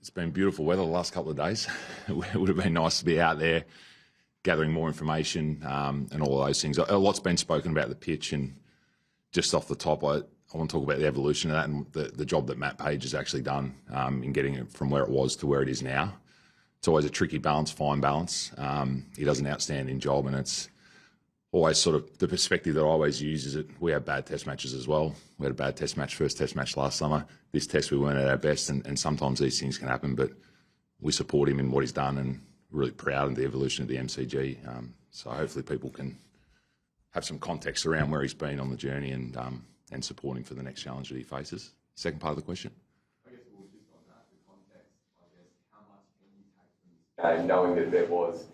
It's been beautiful weather the last couple of days. It would have been nice to be out there gathering more information and all of those things. A lot's been spoken about the pitch, and just off the top, I want to talk about the evolution of that and the job that Matt Page has actually done in getting it from where it was to where it is now. It's always a tricky balance, fine balance. He does an outstanding job, and it's always sort of the perspective that I always use is that we have bad test matches as well. We had a bad test match, first test match last summer. This test we weren't at our best, and sometimes these things can happen, but we support him in what he's done and really proud of the evolution of the MCG. So hopefully people can have some context around where he's been on the journey and support him for the next challenge that he faces. Second part of the question? I guess we'll just on that, the context, I guess, how much can you take from this game, knowing that there was,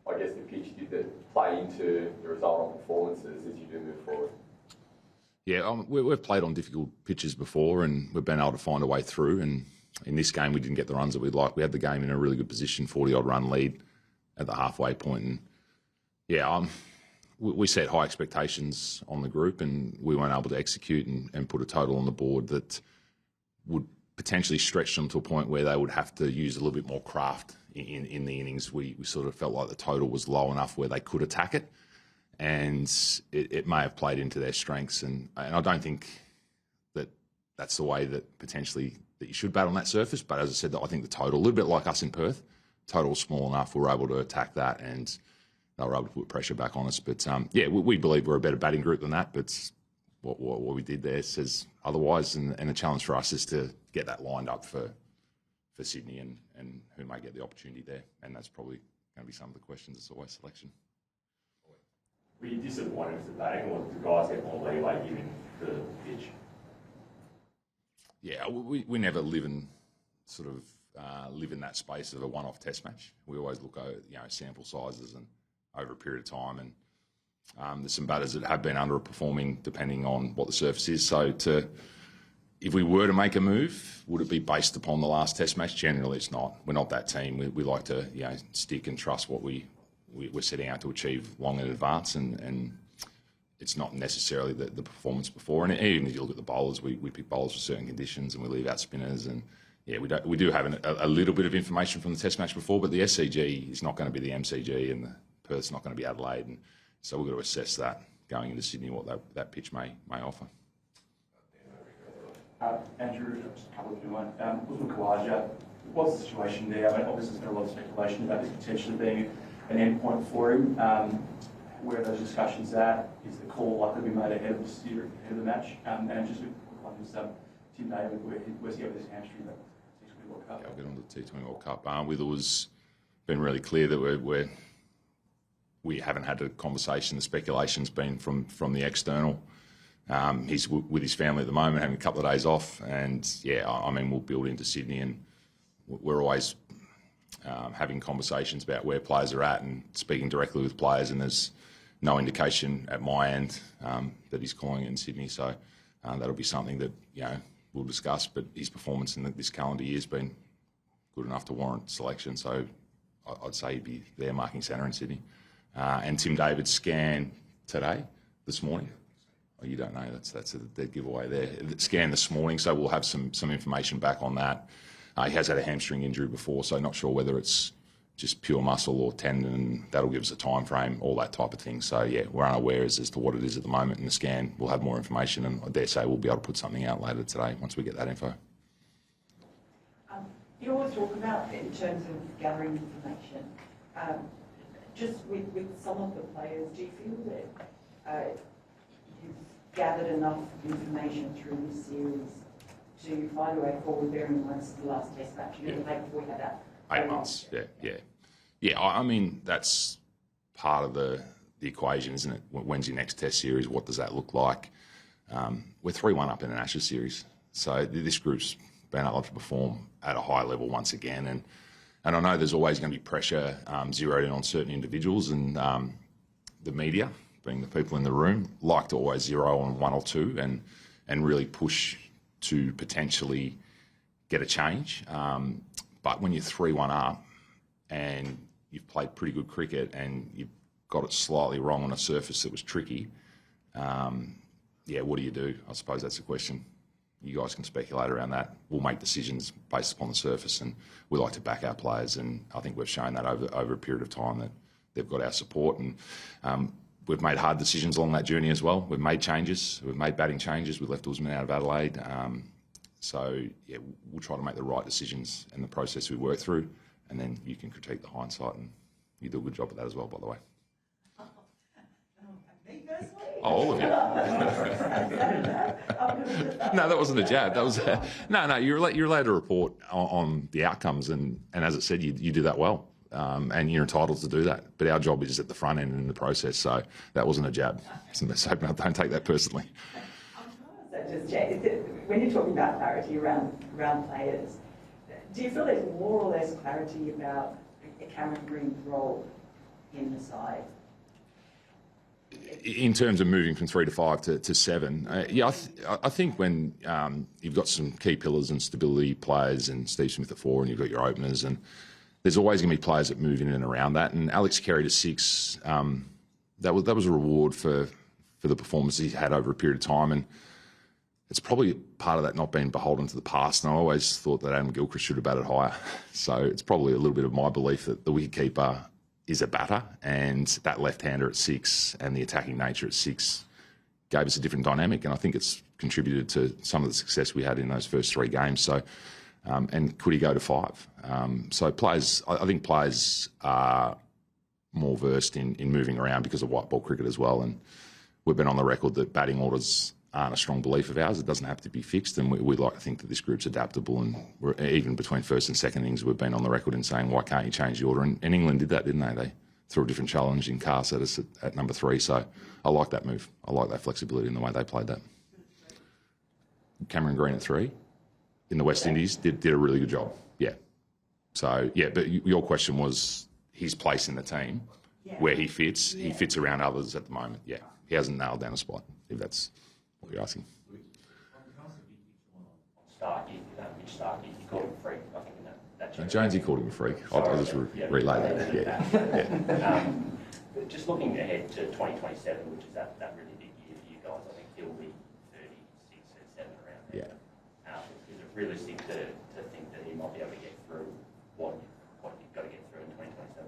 I guess, the pitch did that play into the result on performances as you do move forward? Yeah, we've played on difficult pitches before, and we've been able to find a way through. And in this game, we didn't get the runs that we'd like. We had the game in a really good position, 40-odd run lead at the halfway point. And yeah, we set high expectations on the group, and we weren't able to execute and put a total on the board that would potentially stretch them to a point where they would have to use a little bit more craft in the innings. We sort of felt like the total was low enough where they could attack it, and it may have played into their strengths. And I don't think that that's the way that potentially that you should bat on that surface. But as I said, I think the total, a little bit like us in Perth, total was small enough, we were able to attack that, and they were able to put pressure back on us. But yeah, we believe we're a better batting group than that, but what we did there says otherwise, and the challenge for us is to get that lined up for Sydney and who may get the opportunity there. And that's probably going to be some of the questions. It's always selection. Were you disappointed with the batting, or did the guys get more leeway given the pitch? Yeah, we never live in sort of live in that space of a one-off test match. We always look at sample sizes and over a period of time, and there's some batters that have been underperforming depending on what the surface is. So if we were to make a move, would it be based upon the last test match? Generally, it's not. We're not that team. We like to stick and trust what we're setting out to achieve long in advance, and it's not necessarily the performance before. And even if you look at the bowlers, we pick bowlers for certain conditions, and we leave out spinners. And yeah, we do have a little bit of information from the test match before, but the SCG is not going to be the MCG, and the Perth's not going to be Adelaide, and so we've got to assess that going into Sydney, what that pitch may offer. Andrew, just a couple of you one. Uzzie Marnus, what's the situation there? I mean, obviously there's been a lot of speculation about this potentially being an endpoint for him. Where are those discussions at? Is the call likely to be made ahead of the match? And just a quick one is Tim David, where's he at with his hamstring at T20 World Cup? Yeah, I'll get on to the T20 World Cup. With it was been really clear that we haven't had a conversation. The speculation's been from the external. He's with his family at the moment, having a couple of days off, and yeah, I mean, we'll build into Sydney, and we're always having conversations about where players are at and speaking directly with players, and there's no indication at my end that he's calling it in Sydney, so that'll be something that we'll discuss. But his performance in this calendar year has been good enough to warrant selection, so I'd say he'd be there marking centre in Sydney. And Tim David's scan this morning. Oh, you don't know, that's a dead giveaway there. Scan this morning, so we'll have some information back on that. He has had a hamstring injury before, so not sure whether it's just pure muscle or tendon. That'll give us a time frame, all that type of thing. So yeah, we're unaware as to what it is at the moment in the scan. We'll have more information, and I dare say we'll be able to put something out later today once we get that info. You always talk about in terms of gathering information. Just with some of the players, do you feel that you've gathered enough information through this series to find a way forward, bearing in mind the last test match you played before we had that? 8 months, yeah. I mean, that's part of the equation, isn't it? When's your next test series? What does that look like? We're 3-1 up in an Ashes series, so this group's been able to perform at a high level once again, and I know there's always going to be pressure zeroed in on certain individuals, and the media, being the people in the room, like to always zero on one or two and really push to potentially get a change. But when you're 3-1 up and you've played pretty good cricket and you've got it slightly wrong on a surface that was tricky, what do you do? I suppose that's the question. you guys can speculate around that. We'll make decisions based upon the surface, and we like to back our players, and I think we've shown that over a period of time that they've got our support, and we've made hard decisions along that journey as well. We've made changes. We've made batting changes. We left Uzman out of Adelaide. So, yeah, we'll try to make the right decisions in the process we work through, and then you can critique the hindsight, and you do a good job at that as well, by the way. Me personally? Oh, all of you. No, that wasn't a jab. That was no. You're allowed to report on the outcomes, and as I said, you do that well, and you're entitled to do that. But our job is at the front end in the process. So that wasn't a jab. So don't take that personally. So just check, when you're talking about clarity around players, do you feel there's more or less clarity about Cameron Green's role in the side? In terms of moving from 3 to 5 to 7, I think when you've got some key pillars and stability players and Steve Smith at 4 and you've got your openers, and there's always going to be players that move in and around that. And Alex Carey to 6, that was a reward for the performance he's had over a period of time, and it's probably part of that not being beholden to the past. And I always thought that Adam Gilchrist should have batted higher. So it's probably a little bit of my belief that the wicketkeeper is a batter, and that left-hander at 6 and the attacking nature at 6 gave us a different dynamic, and I think it's contributed to some of the success we had in those first 3 games. So, and could he go to 5? So I think players are more versed in moving around because of white ball cricket as well, and we've been on the record that batting orders aren't a strong belief of ours. It doesn't have to be fixed, and we like to think that this group's adaptable, and even between first and second innings, we've been on the record in saying, why can't you change the order? And England did that, didn't they? They threw a different challenge in Cast at us at number 3, so I like that move. I like that flexibility in the way they played that. Cameron Green at 3 in the West Indies did a really good job, yeah. So, yeah, but your question was his place in the team, where he fits. He fits around others at the moment, yeah. He hasn't nailed down a spot, if that's what you're asking. Starkey, Mitch Starkey, you called him a freak. I think that Jonesy called him a freak. I'll just relay that. Yeah. But just looking ahead to 2027, which is that really big year for you guys, I think he'll be 36 and 7 around there. Yeah. Is it realistic to think that he might be able to get through what you've got to get through in 2027?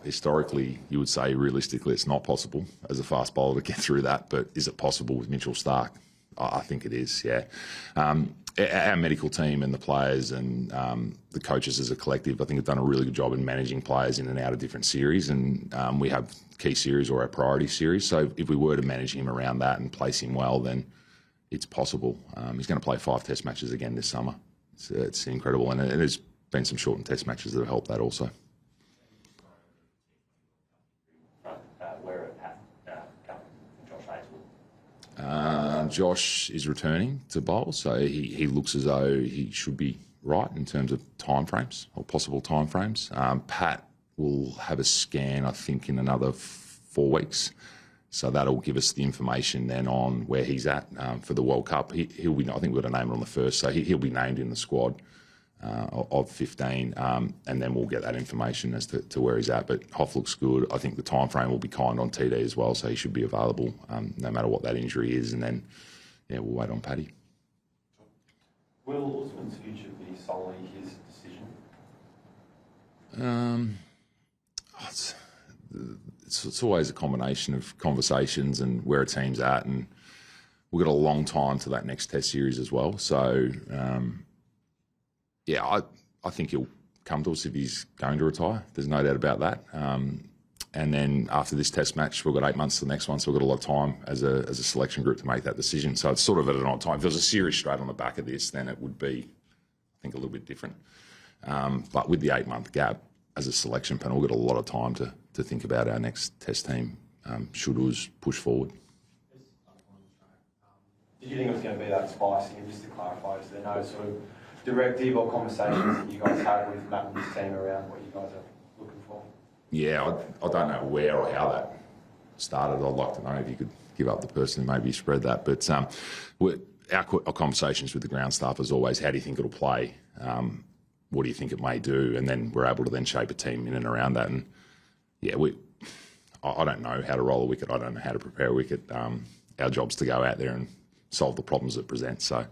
Historically, you would say realistically it's not possible as a fast bowler to get through that, but is it possible with Mitchell Starc? I think it is, yeah. Our medical team and the players and the coaches as a collective, I think, have done a really good job in managing players in and out of different series, and we have key series or our priority series. So if we were to manage him around that and place him well, then it's possible. He's going to play 5 test matches again this summer. It's incredible, and there's been some shortened test matches that have helped that also. Josh is returning to bowl, so he looks as though he should be right in terms of timeframes or possible timeframes. Pat will have a scan, I think, in another 4 weeks, so that'll give us the information then on where he's at for the World Cup. He'll be, I think we're going to name it on the 1st, so he'll be named in the squad of 15, and then we'll get that information as to where he's at. But Hoff looks good. I think the time frame will be kind on TD as well, so he should be available no matter what that injury is. And then, yeah, we'll wait on Paddy. Will Usman's future be solely his decision? It's always a combination of conversations and where a team's at, and we've got a long time to that next Test series as well. So, yeah, I think he'll come to us if he's going to retire. There's no doubt about that. And then after this Test match, we've got 8 months to the next one, so we've got a lot of time as a selection group to make that decision. So it's sort of at an odd time. If there was a series straight on the back of this, then it would be, I think, a little bit different. But with the 8-month gap as a selection panel, we've got a lot of time to think about our next Test team should us push forward. Did you think it was going to be that spicy? And just to clarify, is there no sort of directive or conversations that you guys had with Matt and his team around what you guys are looking for? Yeah, I don't know where or how that started. I'd like to know if you could give up the person who maybe spread that. But our conversations with the ground staff is always, how do you think it'll play? What do you think it may do? And then we're able to then shape a team in and around that. And yeah, I don't know how to roll a wicket. I don't know how to prepare a wicket. Our job's to go out there and solve the problems it presents. So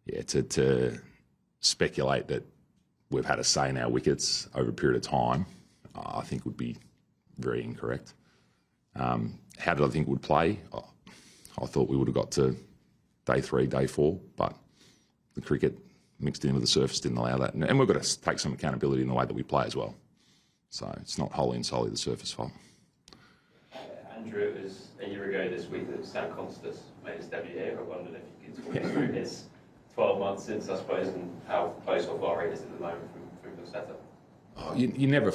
to speculate that we've had a say in our wickets over a period of time, I think would be very incorrect. How did I think it would play? I thought we would have got to day 3, day 4, but the cricket mixed in with the surface didn't allow that. And we've got to take some accountability in the way that we play as well. So it's not wholly and solely the surface fault. Andrew, it was a year ago this week that Sam Constas made his debut here. I wondered if you could talk us through his 12 months since, I suppose, and how close or far he is at the moment from the setup. Oh, you're never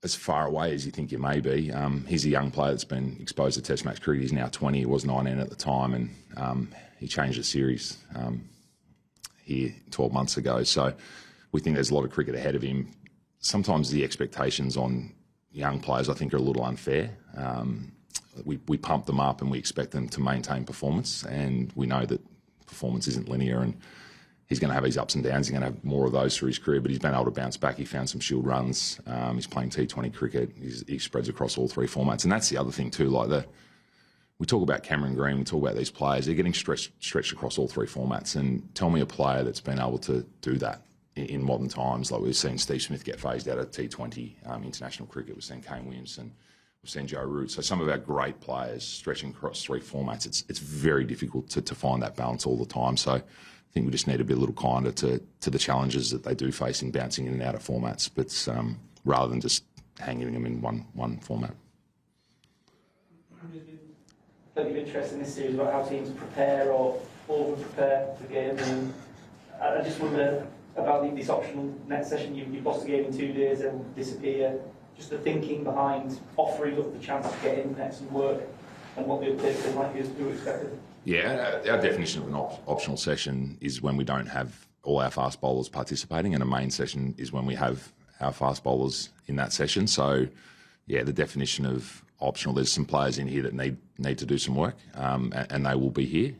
as far away as you think you may be. He's a young player that's been exposed to Test match cricket. He's now 20. He was 19 at the time, and he changed the series here 12 months ago. So we think there's a lot of cricket ahead of him. Sometimes the expectations on young players, I think, are a little unfair. We pump them up and we expect them to maintain performance, and we know that performance isn't linear, and he's going to have his ups and downs. He's going to have more of those through his career, but he's been able to bounce back. He found some shield runs. He's playing T20 cricket. He spreads across all 3 formats, and that's the other thing too. We talk about Cameron Green, we talk about these players. They're getting stretched across all 3 formats, and tell me a player that's been able to do that in modern times. Like we've seen Steve Smith get phased out of T20 international cricket. We've seen Kane Williamson. We've seen Joe Root. So some of our great players stretching across 3 formats. It's very difficult to find that balance all the time. So I think we just need to be a little kinder to the challenges that they do face in bouncing in and out of formats, but rather than just hanging them in one format. Plenty of interest in this series about how teams prepare or over-prepare for games. And I just wonder about this optional next session. You've lost the game in 2 days and disappear. Just the thinking behind offering up the chance to get in, net some work, and what the uptake might be as you expected. Yeah, our definition of an optional session is when we don't have all our fast bowlers participating, and a main session is when we have our fast bowlers in that session. So, yeah, the definition of optional, there's some players in here that need to do some work, and they will be here.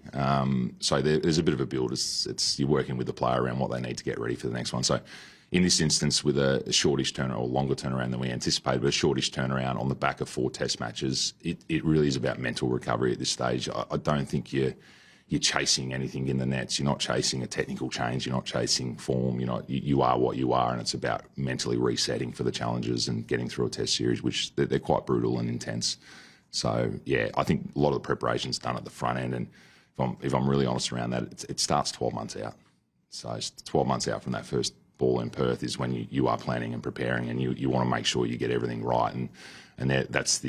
So there's a bit of a build. It's you're working with the player around what they need to get ready for the next one. So in this instance, with a shortish turnaround or longer turnaround than we anticipated, but a shortish turnaround on the back of 4 Test matches, it really is about mental recovery at this stage. I don't think you're chasing anything in the nets. You're not chasing a technical change. You're not chasing form. You are what you are, and it's about mentally resetting for the challenges and getting through a Test series, which they're quite brutal and intense. So yeah, I think a lot of the preparation's done at the front end, and if I'm really honest around that, it starts 12 months out. So it's 12 months out from that first ball in Perth is when you are planning and preparing, and you want to make sure you get everything right, and that's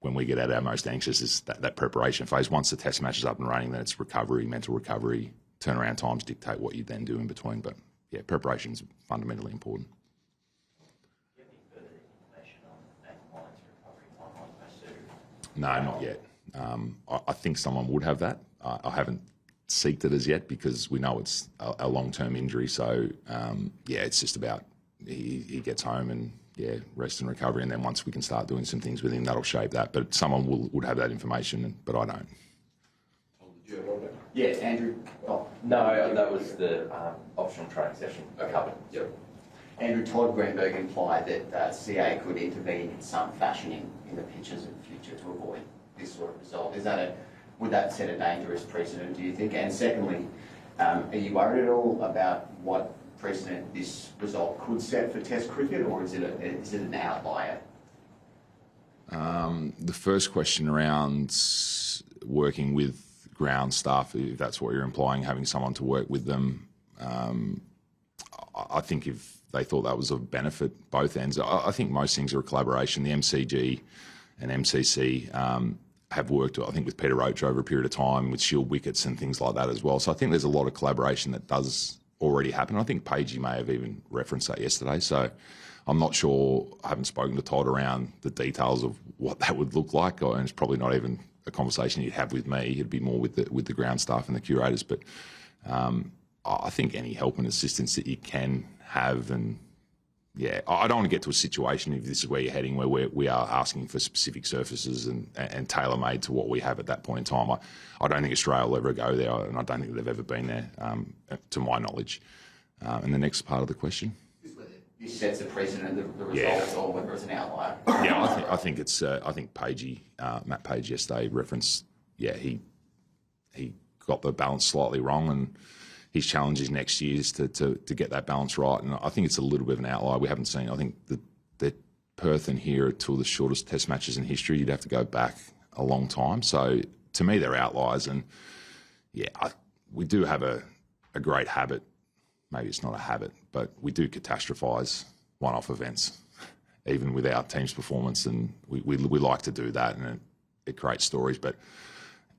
when we get at our most anxious is that preparation phase. Once the Test match is up and running, then it's recovery, mental recovery, turnaround times dictate what you then do in between. But yeah, preparation is fundamentally important. Do you have any further information on Nathan Lyon's recovery timeline? No, not yet. I think someone would have that. I haven't seeked it as yet because we know it's a long-term injury. So yeah, it's just about he gets home and rest and recovery, and then once we can start doing some things with him, that'll shape that. But someone would have that information, but I don't. Yeah, Andrew. Oh. No, that was the optional training session covered. Yep. Andrew, Todd Greenberg implied that CA could intervene in some fashion in the pitches in the future to avoid this sort of result. Would that set a dangerous precedent, do you think? And secondly, are you worried at all about what precedent this result could set for Test cricket, or is it an outlier? The first question around working with ground staff, if that's what you're implying, having someone to work with them, I think if they thought that was of benefit, both ends. I think most things are a collaboration. The MCG and MCC have worked, I think, with Peter Roach over a period of time with shield wickets and things like that as well. So I think there's a lot of collaboration that does already happen. I think Pagey may have even referenced that yesterday. So I'm not sure. I haven't spoken to Todd around the details of what that would look like, and it's probably not even a conversation he'd have with me. It'd be more with the ground staff and the curators. But I think any help and assistance that you can have, and yeah, I don't want to get to a situation, if this is where you're heading, where we are asking for specific surfaces and tailor-made to what we have at that point in time. I don't think Australia will ever go there, and I don't think they've ever been there, to my knowledge. And the next part of the question? This sets a precedent, the results, or whether it's an outlier. Yeah, I think it's. I think Pagey, Matt Page yesterday referenced. Yeah, he got the balance slightly wrong, and his challenge is next year is to get that balance right. And I think it's a little bit of an outlier. We haven't seen, I think the Perth and here are two of the shortest test matches in history. You'd have to go back a long time. So to me, they're outliers. And yeah, we do have a great habit. Maybe it's not a habit, but we do catastrophise one-off events, even with our team's performance. And we like to do that, and it creates stories. But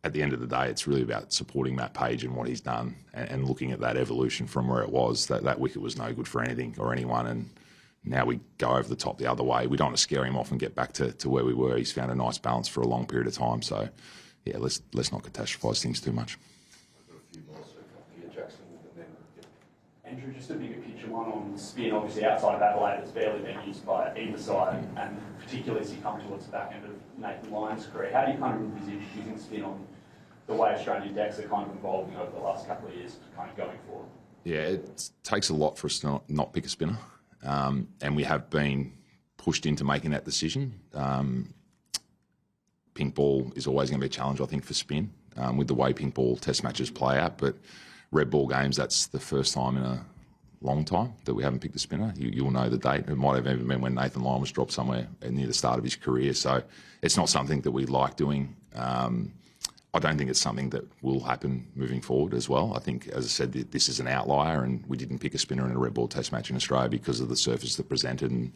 at the end of the day, it's really about supporting Matt Page and what he's done, and looking at that evolution from where it was. That wicket was no good for anything or anyone, and now we go over the top the other way. We don't want to scare him off and get back to where we were. He's found a nice balance for a long period of time. So, yeah, let's not catastrophise things too much. Andrew, just a bigger picture one on spin. Obviously, outside of Adelaide, it's barely been used by either side, and particularly as you come towards the back end of Nathan Lyon's career. How do you kind of envisage using spin on the way Australian decks are kind of evolving over the last couple of years, kind of going forward? Yeah, it takes a lot for us to not pick a spinner. And we have been pushed into making that decision. Pink ball is always going to be a challenge, I think, for spin, with the way pink ball test matches play out. But red ball games, that's the first time in a long time that we haven't picked a spinner. You'll know the date. It might have even been when Nathan Lyon was dropped somewhere near the start of his career. So it's not something that we like doing. I don't think it's something that will happen moving forward as well. I think, as I said, this is an outlier, and we didn't pick a spinner in a red ball test match in Australia because of the surface that presented, and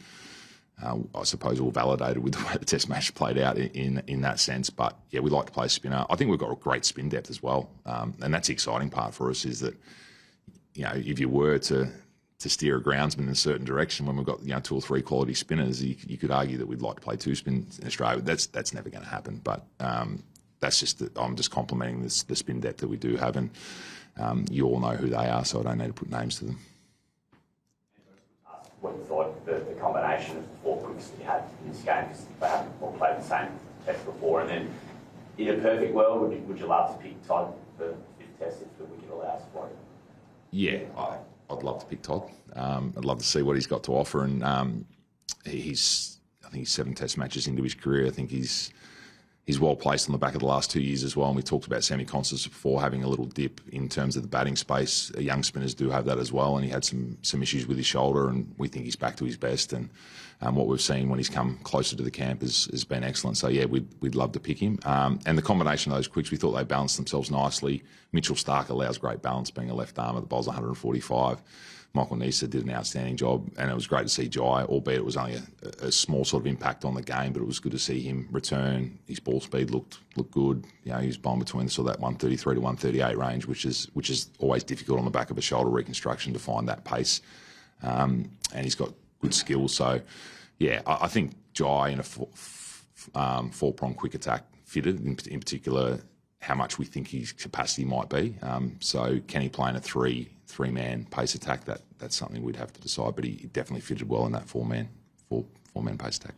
I suppose all validated with the way the test match played out in that sense. But yeah, we like to play a spinner. I think we've got a great spin depth as well, and that's the exciting part for us, is that, you know, if you were to steer a groundsman in a certain direction when we've got, you know, 2 or 3 quality spinners, you could argue that we'd like to play 2 spins in Australia. That's never going to happen. But that's just I'm just complimenting the spin depth that we do have, and you all know who they are, so I don't need to put names to them. What you thought the combination of the 4 quicks that you had in this game, because they haven't all played the same test before, and then in a perfect world, would you love to pick Todd for the 5th test if the wicket allows for it? Yeah, I'd love to pick Todd. I'd love to see what he's got to offer, and I think he's 7 test matches into his career. I think he's well placed on the back of the last 2 years as well. And we talked about Sammy Constance before having a little dip in terms of the batting space. Young spinners do have that as well, and he had some issues with his shoulder, and we think he's back to his best. And what we've seen when he's come closer to the camp has been excellent. So yeah, we'd love to pick him. And the combination of those quicks, we thought they balanced themselves nicely. Mitchell Stark allows great balance, being a left armer that bowls 145. Michael Nisa did an outstanding job, and it was great to see Jai, albeit it was only a small sort of impact on the game, but it was good to see him return. His ball speed looked good. You know, he was bowling between sort of that 133 to 138 range, which is always difficult on the back of a shoulder reconstruction to find that pace. And he's got good skills. So, yeah, I think Jai in a 4-prong quick attack fitted, in particular, how much we think his capacity might be. So can he play in a three-man pace attack? That's something we'd have to decide, but he definitely fitted well in that four-man pace attack.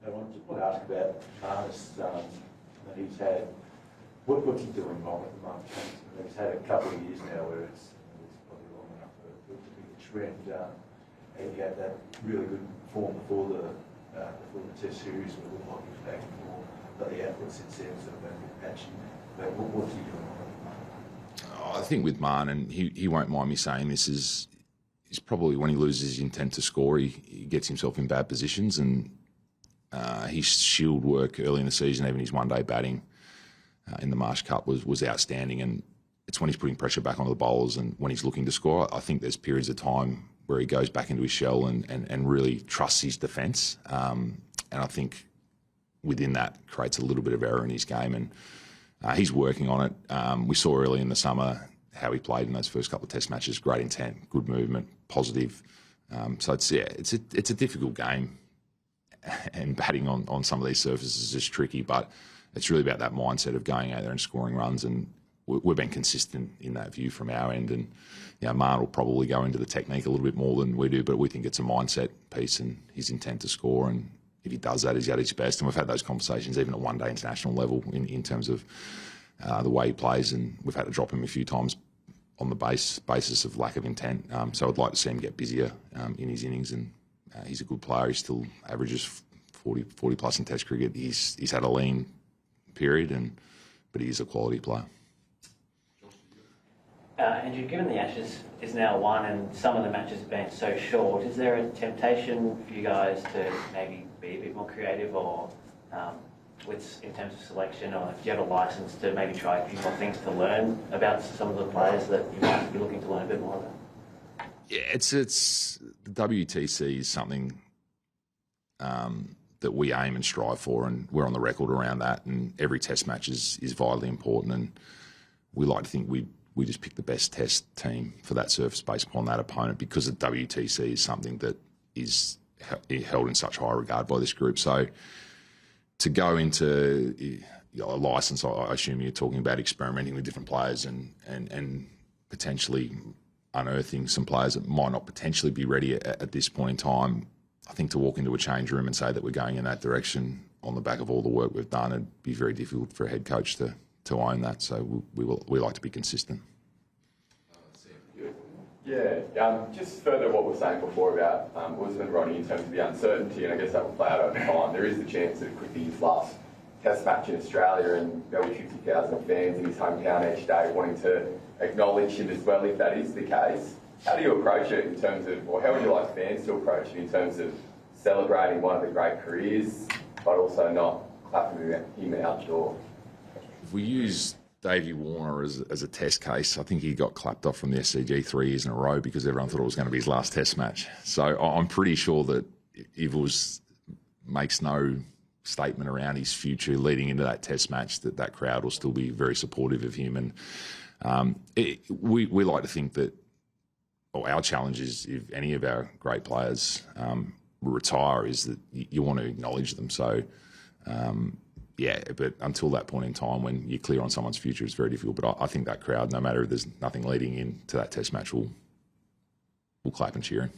I wanted to ask about Marnus, that he's had. What's he doing wrong at the moment? He's had a couple of years now where it's probably long enough for it to be a trend. And he had that really good form before the Test series, where it looked like he was back and forth. But the output since then has sort of been a bit patchy. But what's he doing wrong at the moment? I think with Marn, and he won't mind me saying this, is probably when he loses his intent to score, he gets himself in bad positions, and his shield work early in the season, even his one-day batting in the Marsh Cup was outstanding, and it's when he's putting pressure back onto the bowlers and when he's looking to score. I think there's periods of time where he goes back into his shell and really trusts his defence, and I think within that creates a little bit of error in his game, and he's working on it. We saw early in the summer how he played in those first couple of test matches. Great intent, good movement, positive. So it's a difficult game, and batting on some of these surfaces is tricky, but it's really about that mindset of going out there and scoring runs, and we've been consistent in that view from our end. And you know, Marn will probably go into the technique a little bit more than we do, but we think it's a mindset piece and his intent to score, and if he does that, he's at his best. And we've had those conversations even at one-day international level in terms of the way he plays, and we've had to drop him a few times on the basis of lack of intent. So I'd like to see him get busier in his innings, and he's a good player. He still averages 40 plus in Test cricket. He's had a lean period, but he is a quality player. Andrew, given the Ashes is now won and some of the matches have been so short, is there a temptation for you guys to maybe be a bit more creative or in terms of selection, or do you have a license to maybe try a few more things to learn about some of the players that you might be looking to learn a bit more about? Yeah, it's the WTC is something that we aim and strive for, and we're on the record around that. And every Test match is vitally important, and we like to think we just pick the best Test team for that surface based upon that opponent, because the WTC is something that is held in such high regard by this group. So to go into a license, I assume you're talking about experimenting with different players and potentially unearthing some players that might not potentially be ready at this point in time. I think to walk into a change room and say that we're going in that direction on the back of all the work we've done, it'd be very difficult for a head coach to own that. So we like to be consistent. Yeah, just further what we were saying before about Uzzie and Ronnie in terms of the uncertainty, and I guess that will play out over time. There is the chance that it could be his last Test match in Australia, and there'll be 50,000 fans in his hometown each day wanting to acknowledge him as well, if that is the case. How do you approach it in terms of, or how would you like fans to approach it in terms of celebrating one of the great careers, but also not clapping him outdoor? If we use Davey Warner as a test case, I think he got clapped off from the SCG 3 years in a row because everyone thought it was going to be his last Test match. So I'm pretty sure that if it makes no statement around his future leading into that Test match, that crowd will still be very supportive of him. And we like to think that, or our challenge is, if any of our great players retire, is that you want to acknowledge them. So yeah, but until that point in time when you're clear on someone's future, it's very difficult. But I think that crowd, no matter if there's nothing leading into that Test match, will clap and cheer him.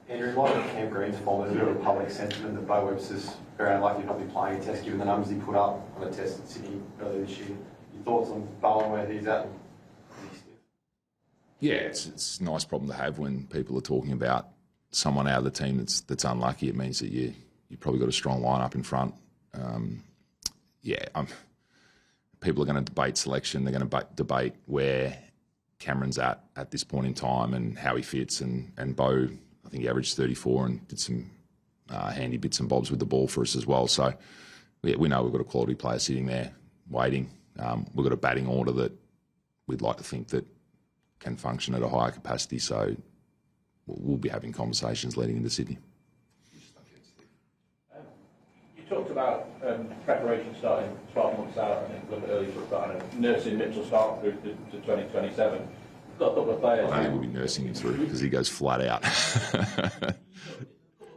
Andrew, in light of Cam Green's form, there's a bit of a public sentiment that Bo Webster's very unlikely to not be playing a Test given the numbers he put up on a Test in Sydney earlier this year. Your thoughts on Bo and where he's at? Yeah, it's a nice problem to have when people are talking about someone out of the team that's unlucky. It means that you've probably got a strong lineup in front. People are going to debate selection. They're going to debate where Cameron's at this point in time and how he fits. And Bo, I think he averaged 34 and did some handy bits and bobs with the ball for us as well. So we know we've got a quality player sitting there waiting. We've got a batting order that we'd like to think that can function at a higher capacity. So we'll be having conversations leading into Sydney. You talked about preparation starting 12 months out, and a little bit earlier, starting nursing Mitchell start through to 2027. We've got a couple of players. I think we'll be nursing him through because he goes flat out. A couple of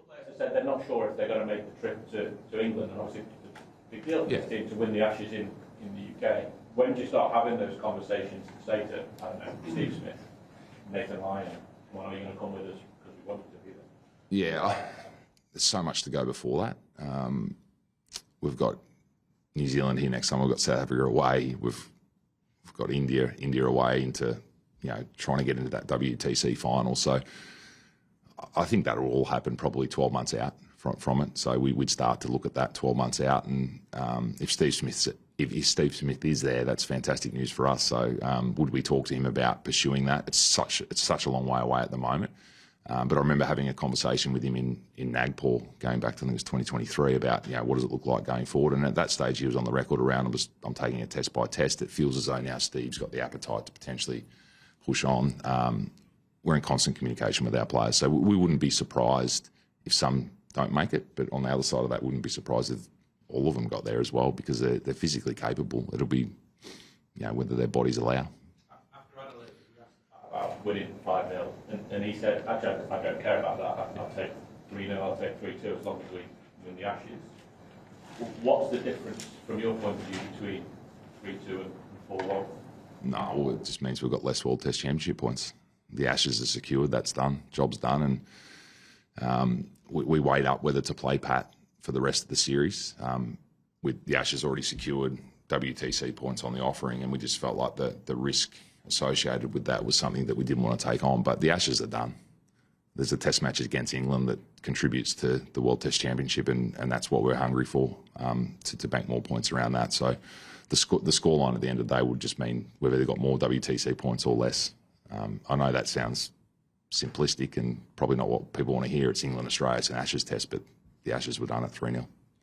players have said they're not sure if they're going to make the trip to England, and obviously it's a big deal for this team to win the Ashes in the UK. When do you start having those conversations and say to, I don't know, Steve Smith, Nathan Lyon, when are you going to come with us because we want you to be there? Yeah, there's so much to go before that. We've got New Zealand here next time. We've got South Africa away. We've got India away into, trying to get into that WTC final. So I think that will all happen probably 12 months out from it. So we'd start to look at that 12 months out. And if Steve Smith is there, that's fantastic news for us. So would we talk to him about pursuing that? It's such a long way away at the moment. But I remember having a conversation with him in Nagpur, going back to, I think it was 2023, about, what does it look like going forward? And at that stage, he was on the record around, I'm taking it test by test. It feels as though now Steve's got the appetite to potentially push on. We're in constant communication with our players, so we wouldn't be surprised if some don't make it. But on the other side of that, wouldn't be surprised if all of them got there as well, because they're physically capable. It'll be, whether their bodies allow. About winning 5-0, and he said, I don't care about that. I'll take 3-0, I'll take 3-2 as long as we win the Ashes. What's the difference from your point of view between 3-2 and 4-1? No, well, it just means we've got less World Test Championship points. The Ashes are secured, that's done, job's done, and we weighed up whether to play Pat for the rest of the series. With the Ashes already secured, WTC points on the offering, and we just felt like the risk associated with that was something that we didn't want to take on. But the Ashes are done. there's a test match against England that contributes to the World Test Championship, and that's what we're hungry for, to bank more points around that. So the scoreline at the end of the day would just mean we've either got more WTC points or less. I know that sounds simplistic and probably not what people want to hear. It's England-Australia, it's an Ashes test, but the Ashes were done at 3-0.